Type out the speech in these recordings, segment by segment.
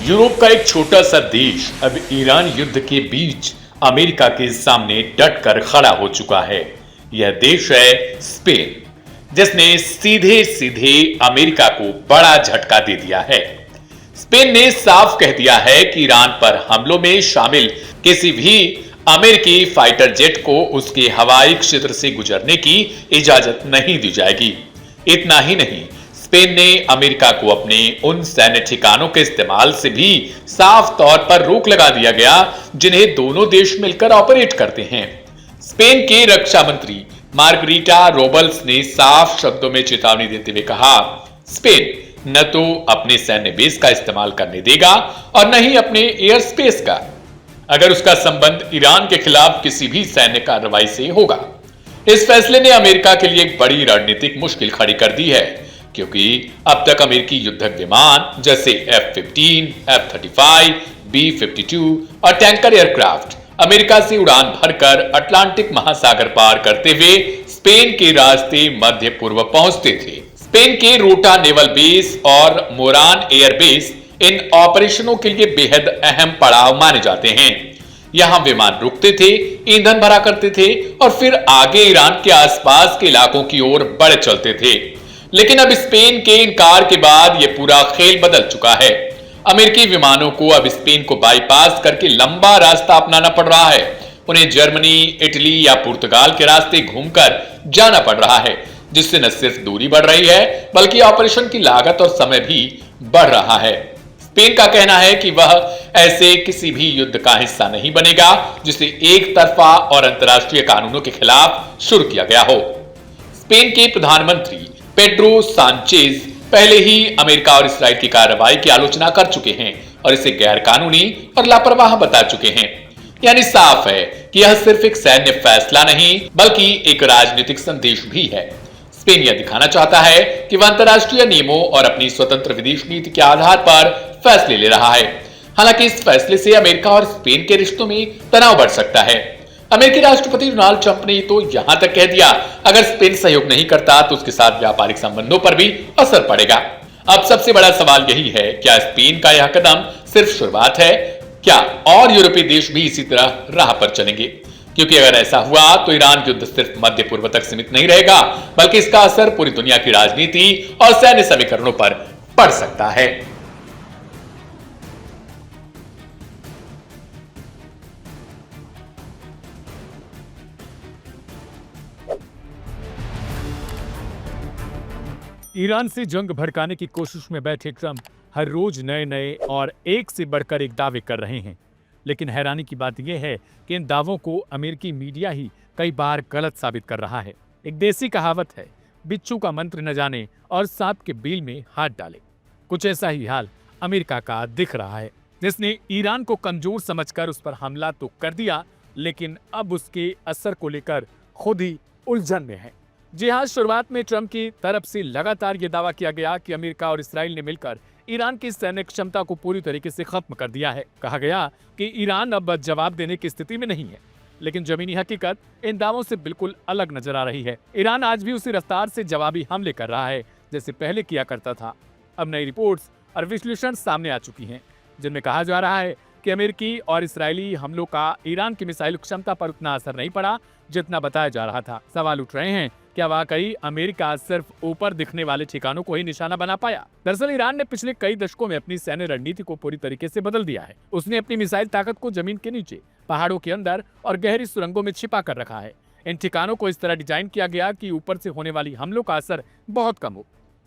Europe का एक छोटा सा देश अब ईरान युद्ध के बीच अमेरिका के सामने डटकर खड़ा हो चुका है। यह देश है स्पेन, जिसने सीधे सीधे अमेरिका को बड़ा झटका दे दिया है। स्पेन ने साफ कह दिया है कि ईरान पर हमलों में शामिल किसी भी अमेरिकी फाइटर जेट को उसके हवाई क्षेत्र से गुजरने की इजाजत नहीं दी जाएगी। इतना ही नहीं, स्पेन ने अमेरिका को अपने उन सैन्य ठिकानों के इस्तेमाल से भी साफ तौर पर रोक लगा दिया गया जिन्हें दोनों देश मिलकर ऑपरेट करते हैं। स्पेन के रक्षा मंत्री मार्गरीटा रोबल्स ने साफ शब्दों में चेतावनी देते हुए कहा, स्पेन न तो अपने सैन्य बेस का इस्तेमाल करने देगा और न ही अपने एयर स्पेस का, अगर उसका संबंध ईरान के खिलाफ किसी भी सैन्य कार्रवाई से होगा। इस फैसले ने अमेरिका के लिए एक बड़ी रणनीतिक मुश्किल खड़ी कर दी है, क्योंकि अब तक अमेरिकी युद्धक विमान जैसे F-15, F-35, B-52 और टैंकर एयरक्राफ्ट अमेरिका से उड़ान भरकर अटलांटिक महासागर पार करते हुए स्पेन के रास्ते मध्य पूर्व पहुंचते थे। स्पेन के रोटा नेवल बेस और मोरान एयर बेस इन ऑपरेशनों के लिए बेहद अहम पड़ाव माने जाते हैं। यहां विमान रुकते थे, ईंधन भरा करते थे और फिर आगे ईरान के आसपास के इलाकों की ओर बढ़ चलते थे। लेकिन अब स्पेन के इनकार के बाद यह पूरा खेल बदल चुका है। अमेरिकी विमानों को अब स्पेन को बाईपास करके लंबा रास्ता अपनाना पड़ रहा है। उन्हें जर्मनी, इटली या पुर्तगाल के रास्ते घूमकर जाना पड़ रहा है, जिससे न सिर्फ दूरी बढ़ रही है बल्कि ऑपरेशन की लागत और समय भी बढ़ रहा है। स्पेन का कहना है कि वह ऐसे किसी भी युद्ध का हिस्सा नहीं बनेगा जिसे एक तरफा और अंतर्राष्ट्रीय कानूनों के खिलाफ शुरू किया गया हो। स्पेन के प्रधानमंत्री पेड्रो सांचेज पहले ही अमेरिका और इस्राइल की कार्रवाई की आलोचना कर चुके हैं और इसे गैर कानूनी और लापरवाह बता चुके हैं। यानी साफ है कि यह सिर्फ एक सैन्य फैसला नहीं बल्कि एक राजनीतिक संदेश भी है। स्पेन यह दिखाना चाहता है कि वह अंतर्राष्ट्रीय नियमों और अपनी स्वतंत्र विदेश नीति के आधार पर फैसले ले रहा है। हालांकि इस फैसले से अमेरिका और स्पेन के रिश्तों में तनाव बढ़ सकता है। अमेरिकी राष्ट्रपति डोनाल्ड ट्रंप ने तो यहां तक कह दिया, अगर स्पेन सहयोग नहीं करता तो उसके साथ व्यापारिक संबंधों पर भी असर पड़ेगा। अब सबसे बड़ा सवाल यही है, क्या स्पेन का यह कदम सिर्फ शुरुआत है? क्या और यूरोपीय देश भी इसी तरह राह पर चलेंगे? क्योंकि अगर ऐसा हुआ तो ईरान युद्ध सिर्फ मध्य पूर्व तक सीमित नहीं रहेगा, बल्कि इसका असर पूरी दुनिया की राजनीति और सैन्य समीकरणों पर पड़ सकता है। ईरान से जंग भड़काने की कोशिश में बैठे ट्रंप हर रोज नए नए और एक से बढ़कर एक दावे कर रहे हैं। लेकिन हैरानी की बात यह है कि इन दावों को अमेरिकी मीडिया ही कई बार गलत साबित कर रहा है। एक देसी कहावत है, बिच्छू का मंत्र न जाने और सांप के बिल में हाथ डाले। कुछ ऐसा ही हाल अमेरिका का दिख रहा है, जिसने ईरान को कमजोर समझकर उस पर हमला तो कर दिया, लेकिन अब उसके असर को लेकर खुद ही उलझन में है। जी हाँ, शुरुआत में ट्रंप की तरफ से लगातार ये दावा किया गया कि अमेरिका और इसराइल ने मिलकर ईरान की सैन्य क्षमता को पूरी तरीके से खत्म कर दिया है। कहा गया कि ईरान अब जवाब देने की स्थिति में नहीं है, लेकिन जमीनी हकीकत इन दावों से बिल्कुल अलग नजर आ रही है। ईरान आज भी उसी रफ्तार से जवाबी हमले कर रहा है जैसे पहले किया करता था। अब नई रिपोर्ट्स और विश्लेषण सामने आ चुकी हैं, जिनमें कहा जा रहा है कि अमेरिकी और इसराइली हमलों का ईरान की मिसाइल क्षमता पर उतना असर नहीं पड़ा जितना बताया जा रहा था। सवाल उठ रहे हैं, क्या वाकई अमेरिका सिर्फ ऊपर दिखने वाले ठिकानों को ही निशाना बना पाया? दरअसल ईरान ने पिछले कई दशकों में अपनी सैन्य रणनीति को पूरी तरीके से बदल दिया है। उसने अपनी मिसाइल ताकत को जमीन के नीचे, पहाड़ों के अंदर और गहरी सुरंगों में छिपा कर रखा है। इन ठिकानों को इस तरह डिजाइन किया गया कि ऊपर से होने वाली हमलों का असर बहुत कम हो।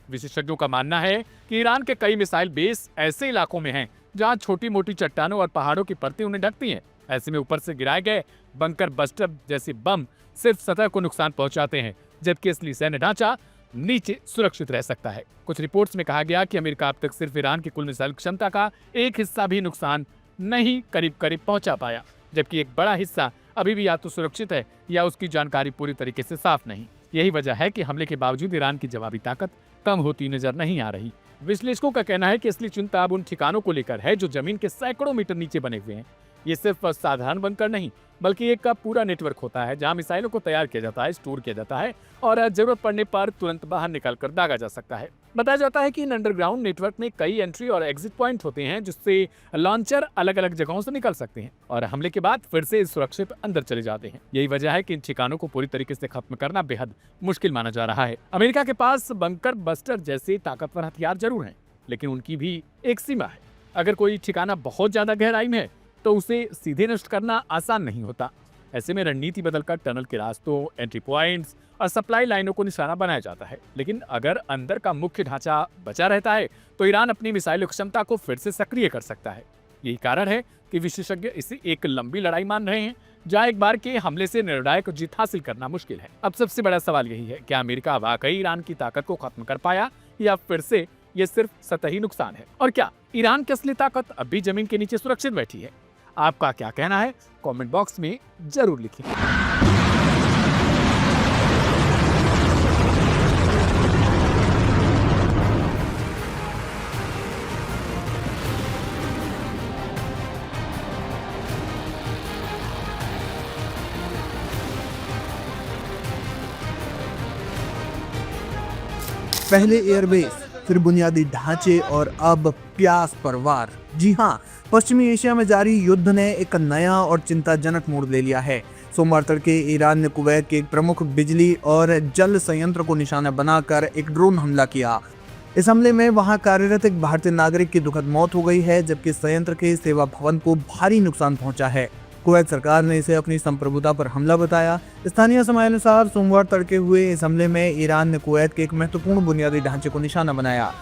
विशेषज्ञों का मानना है कि ईरान के कई मिसाइल बेस ऐसे इलाकों में हैं जहां छोटी मोटी चट्टानों और पहाड़ों की परतें उन्हें ढकती हैं। ऐसे में ऊपर से गिराए गए बंकर बस्टर जैसे बम सिर्फ सतह को नुकसान पहुंचाते हैं, जबकि असली सैन्य ढांचा नीचे सुरक्षित रह सकता है। कुछ रिपोर्ट्स में कहा गया कि अमेरिका अब तक सिर्फ ईरान की कुल मिसाइल क्षमता का एक हिस्सा भी नुकसान नहीं करीब पहुंचा पाया, जबकि एक बड़ा हिस्सा अभी भी या तो सुरक्षित है या उसकी जानकारी पूरी तरीके से साफ नहीं। यही वजह है कि हमले के बावजूद ईरान की जवाबी ताकत कम होती नजर नहीं आ रही। विश्लेषकों का कहना है कि असली चिंता अब उन ठिकानों को लेकर है जो जमीन के सैकड़ों मीटर नीचे बने हुए हैं। ये सिर्फ साधारण बंकर नहीं बल्कि एक का पूरा नेटवर्क होता है जहां मिसाइलों को तैयार किया जाता है, स्टोर किया जाता है और जरूरत पड़ने पर तुरंत बाहर निकलकर दागा जा सकता है। बताया जाता है कि इन अंडरग्राउंड नेटवर्क में कई एंट्री और एग्जिट पॉइंट होते हैं जिससे लॉन्चर अलग अलग जगहों से निकल सकते हैं और हमले के बाद फिर से सुरक्षित अंदर चले जाते हैं। यही वजह है कि इन ठिकानों को पूरी तरीके से खत्म करना बेहद मुश्किल माना जा रहा है। अमेरिका के पास बंकर बस्टर जैसे ताकतवर हथियार जरूर हैं, लेकिन उनकी भी एक सीमा है। अगर कोई ठिकाना बहुत ज्यादा गहराई में है तो उसे सीधे नष्ट करना आसान नहीं होता। ऐसे में रणनीति बदलकर टनल के रास्तों, एंट्री पॉइंट्स और सप्लाई लाइनों को निशाना बनाया जाता है। लेकिन अगर अंदर का मुख्य ढांचा बचा रहता है तो ईरान अपनी मिसाइल क्षमता को फिर से सक्रिय कर सकता है। यही कारण है कि विशेषज्ञ इसे एक लंबी लड़ाई मान रहे हैं जहां एक बार के हमले से निर्णायक जीत हासिल करना मुश्किल है। अब सबसे बड़ा सवाल यही है, क्या अमेरिका वाकई ईरान की ताकत को खत्म कर पाया या फिर से ये सिर्फ सतही नुकसान है? और क्या ईरान की असली ताकत अब भी जमीन के नीचे सुरक्षित बैठी है? आपका क्या कहना है? कमेंट बॉक्स में जरूर लिखें। पहले एयरबेस, फिर बुनियादी ढांचे और अब प्यास पर वार। जी हाँ, पश्चिमी एशिया में जारी युद्ध ने एक नया और चिंताजनक मोड़ ले लिया है। सोमवार तड़के ईरान ने कुवैत के एक प्रमुख बिजली और जल संयंत्र को निशाना बनाकर एक ड्रोन हमला किया। इस हमले में वहां कार्यरत एक भारतीय नागरिक की दुखद मौत हो गई है, जबकि संयंत्र के सेवा भवन को भारी नुकसान पहुंचा है। कुवैत सरकार ने इसे अपनी संप्रभुता पर हमला बताया। स्थानीय समय अनुसार सोमवार तड़के हुए इस हमले में ईरान ने कुवैत के एक महत्वपूर्ण बुनियादी ढांचे को निशाना बनाया।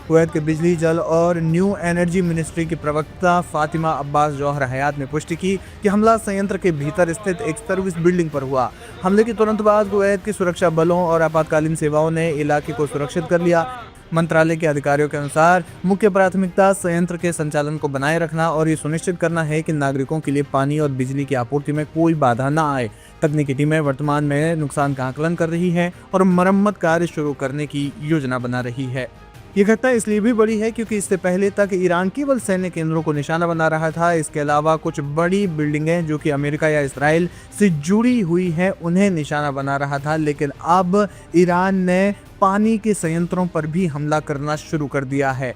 कुवैत के बिजली, जल और न्यू एनर्जी मिनिस्ट्री की प्रवक्ता फातिमा अब्बास जौहर हयात ने पुष्टि की कि हमला संयंत्र के भीतर स्थित एक सर्विस बिल्डिंग पर हुआ। हमले के तुरंत बाद कुवैत की सुरक्षा बलों और आपातकालीन सेवाओं ने इलाके को सुरक्षित कर लिया। मंत्रालय के अधिकारियों के अनुसार मुख्य प्राथमिकता संयंत्र के संचालन को बनाए रखना और ये सुनिश्चित करना है कि नागरिकों के लिए पानी और बिजली की आपूर्ति में कोई बाधा न आए। तकनीकी टीमें वर्तमान में नुकसान का आकलन कर रही है और मरम्मत कार्य शुरू करने की योजना बना रही है। ये घटना इसलिए भी बड़ी है क्योंकि इससे पहले तक ईरान केवल सैन्य केंद्रों को निशाना बना रहा था। इसके अलावा कुछ बड़ी बिल्डिंगें जो कि अमेरिका या इस्राइल से जुड़ी हुई हैं उन्हें निशाना बना रहा था, लेकिन अब ईरान ने पानी के संयंत्रों पर भी हमला करना शुरू कर दिया है।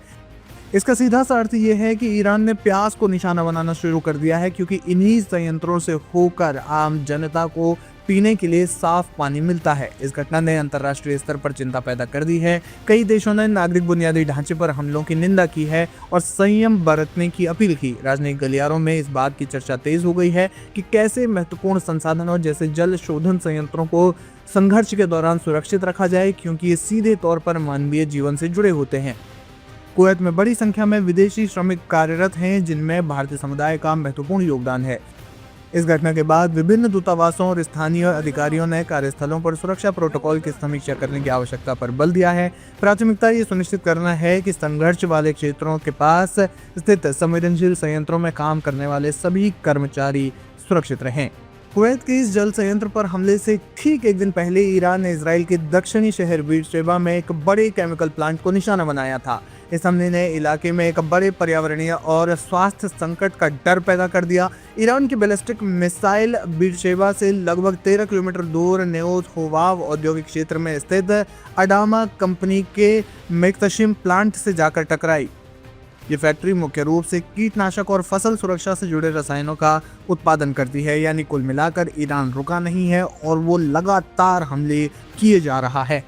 इसका सीधा सा अर्थ ये है कि ईरान ने प्यास को निशाना बनाना शुरू कर दिया है, क्योंकि इन्हीं संयंत्रों से होकर आम जनता को पीने के लिए साफ पानी मिलता है। इस घटना ने अंतर्राष्ट्रीय स्तर पर चिंता पैदा कर दी है। कई देशों ने नागरिक बुनियादी ढांचे पर हमलों की निंदा की है और संयम बरतने की अपील की। राजनयिक गलियारों में इस बात की चर्चा तेज हो गई है कि कैसे महत्वपूर्ण संसाधनों जैसे जल शोधन संयंत्रों को संघर्ष के दौरान सुरक्षित रखा जाए, क्योंकि ये सीधे तौर पर मानवीय जीवन से जुड़े होते हैं। कुवैत में बड़ी संख्या में विदेशी श्रमिक कार्यरत हैं, जिनमें भारतीय समुदाय का महत्वपूर्ण योगदान है। इस घटना के बाद विभिन्न दूतावासों और स्थानीय अधिकारियों ने कार्यस्थलों पर सुरक्षा प्रोटोकॉल की समीक्षा करने की आवश्यकता पर बल दिया है। प्राथमिकता ये सुनिश्चित करना है कि संघर्ष वाले क्षेत्रों के पास स्थित संवेदनशील संयंत्रों में काम करने वाले सभी कर्मचारी सुरक्षित रहें। कुवैत के इस जल संयंत्र पर हमले से ठीक एक दिन पहले ईरान ने इजराइल के दक्षिणी शहर बीरशेबा में एक बड़े केमिकल प्लांट को निशाना बनाया था। इस हमले ने इलाके में एक बड़े पर्यावरणीय और स्वास्थ्य संकट का डर पैदा कर दिया। ईरान की बैलिस्टिक मिसाइल बीरशेबा से लगभग 13 किलोमीटर दूर नेओज होवाव औद्योगिक क्षेत्र में स्थित अडामा कंपनी के मेक्तशिम प्लांट से जाकर टकराई। ये फैक्ट्री मुख्य रूप से कीटनाशक और फसल सुरक्षा से जुड़े रसायनों का उत्पादन करती है। यानी कुल मिलाकर ईरान रुका नहीं है और वो लगातार हमले किए जा रहा है।